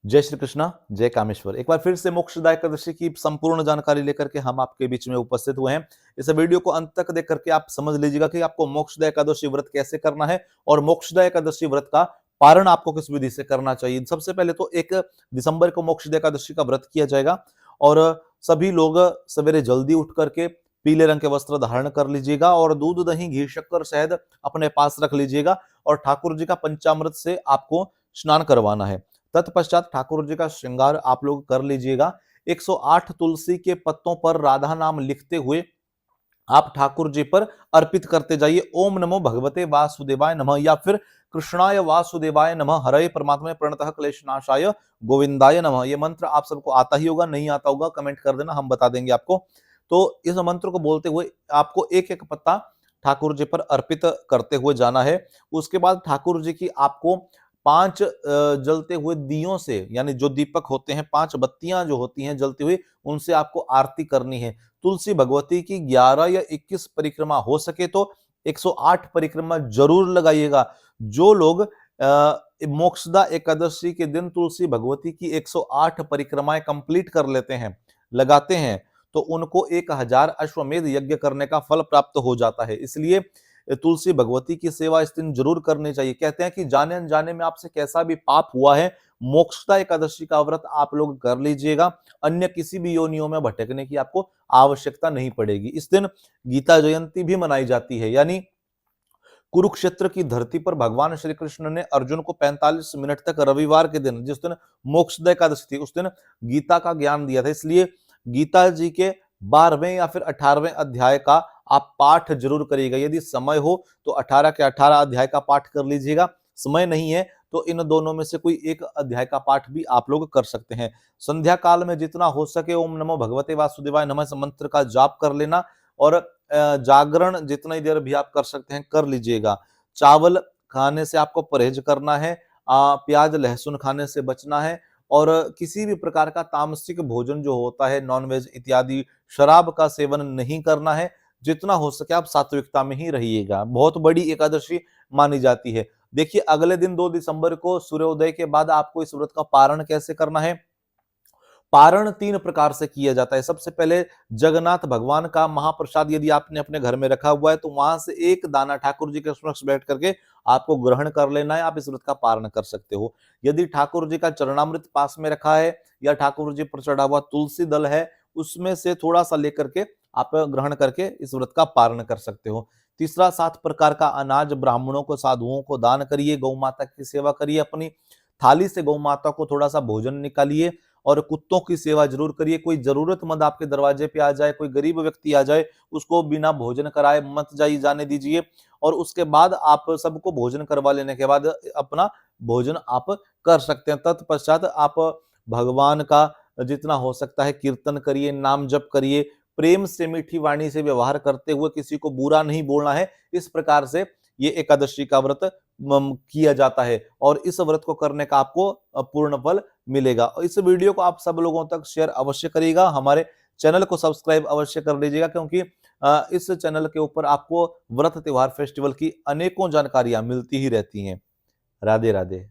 जय श्री कृष्णा, जय कामेश्वर। एक बार फिर से मोक्षदा एकादशी की संपूर्ण जानकारी लेकर के हम आपके बीच में उपस्थित हुए हैं। इस वीडियो को अंत तक देख करके आप समझ लीजिएगा कि आपको मोक्षदा एकादशी व्रत कैसे करना है और मोक्षदा एकादशी व्रत का पारण आपको किस विधि से करना चाहिए। सबसे पहले तो 1 दिसंबर को मोक्षदा एकादशी का व्रत किया जाएगा और सभी लोग सवेरे जल्दी उठ करके पीले रंग के वस्त्र धारण कर लीजिएगा और दूध, दही, घी, शक्कर, शहद अपने पास रख लीजिएगा और ठाकुर जी का पंचामृत से आपको स्नान करवाना है। तत्पश्चात ठाकुर जी का श्रृंगार आप लोग कर लीजिएगा। 108 तुलसी के पत्तों पर राधा नाम लिखते हुए आप ठाकुर जी पर अर्पित करते जाइए। ओम नमो भगवते वासुदेवाय नमः या फिर कृष्णाय वासुदेवाय नमः, हरे परमात्मा प्रणतः क्लेशनाशाय गोविंदाय नमः। ये मंत्र आप सबको आता ही होगा, नहीं आता होगा कमेंट कर देना, हम बता देंगे आपको। तो इस मंत्र को बोलते हुए आपको एक एक पत्ता ठाकुर जी पर अर्पित करते हुए जाना है। उसके बाद ठाकुर जी की आपको 5 जलते हुए दियों से, यानी जो दीपक होते हैं, 5 बत्तियां जो होती हैं जलती हुई, उनसे आपको आरती करनी है। तुलसी भगवती की 11 या 21 परिक्रमा, हो सके तो 108 परिक्रमा जरूर लगाइएगा। जो लोग मोक्षदा एकादशी के दिन तुलसी भगवती की 108 परिक्रमाएं कंप्लीट कर लेते हैं, लगाते हैं, तो उनको 1000 अश्वमेध यज्ञ करने का फल प्राप्त हो जाता है। इसलिए तुलसी भगवती की सेवा इस दिन जरूर करनी चाहिए। कहते हैं कि जाने अनजाने में आपसे कैसा भी पाप हुआ है, मोक्षदा एकादशी का व्रत आप लोग कर लीजिएगा, अन्य किसी भी योनियों में भटकने की आपको आवश्यकता नहीं पड़ेगी। इस दिन गीता जयंती भी मनाई जाती है, यानी कुरुक्षेत्र की धरती पर भगवान श्री कृष्ण ने अर्जुन को 45 मिनट तक रविवार के दिन, जिस दिन मोक्षदा एकादशी थी, उस दिन गीता का ज्ञान दिया था। इसलिए गीता जी के 12वें या फिर 18वें अध्याय का आप पाठ जरूर करिएगा। यदि समय हो तो 18 के 18 अध्याय का पाठ कर लीजिएगा, समय नहीं है तो इन दोनों में से कोई एक अध्याय का पाठ भी आप लोग कर सकते हैं। संध्या काल में जितना हो सके ओम नमो भगवते वासुदेवाय नमः मंत्र का जाप कर लेना और जागरण जितनी देर भी आप कर सकते हैं कर लीजिएगा। चावल खाने से आपको परहेज करना है, प्याज लहसुन खाने से बचना है और किसी भी प्रकार का तामसिक भोजन जो होता है, नॉनवेज इत्यादि, शराब का सेवन नहीं करना है। जितना हो सके आप सात्विकता में ही रहिएगा। बहुत बड़ी एकादशी मानी जाती है। देखिए, अगले दिन 2 दिसंबर को सूर्योदय के बाद आपको इस व्रत का पारण कैसे करना है। पारण 3 प्रकार से किया जाता है। सबसे पहले जगन्नाथ भगवान का महाप्रसाद यदि आपने अपने घर में रखा हुआ है तो वहां से एक दाना ठाकुर जी के समक्ष बैठ करके आपको ग्रहण कर लेना है, आप इस व्रत का पारण कर सकते हो। यदि ठाकुर जी का चरणामृत पास में रखा है या ठाकुर जी पर चढ़ा हुआ तुलसी दल है, उसमें से थोड़ा सा लेकर के आप ग्रहण करके इस व्रत का पारण कर सकते हो। तीसरा, 7 प्रकार का अनाज ब्राह्मणों को, साधुओं को दान करिए, गौ माता की सेवा करिए, अपनी थाली से गौ माता को थोड़ा सा भोजन निकालिए और कुत्तों की सेवा जरूर करिए। कोई जरूरतमंद आपके दरवाजे पे आ जाए, कोई गरीब व्यक्ति आ जाए, उसको बिना भोजन कराए मत जाने दीजिए। और उसके बाद आप सबको भोजन करवा लेने के बाद अपना भोजन आप कर सकते हैं। तत्पश्चात आप भगवान का जितना हो सकता है कीर्तन करिए, नाम जप करिए, प्रेम से मीठी वाणी से व्यवहार करते हुए किसी को बुरा नहीं बोलना है। इस प्रकार से ये एकादशी का व्रत किया जाता है और इस व्रत को करने का आपको पूर्ण फल मिलेगा। और इस वीडियो को आप सब लोगों तक शेयर अवश्य करिएगा। हमारे चैनल को सब्सक्राइब अवश्य कर लीजिएगा, क्योंकि इस चैनल के ऊपर आपको व्रत त्योहार फेस्टिवल की अनेकों जानकारियां मिलती ही रहती हैं। राधे राधे।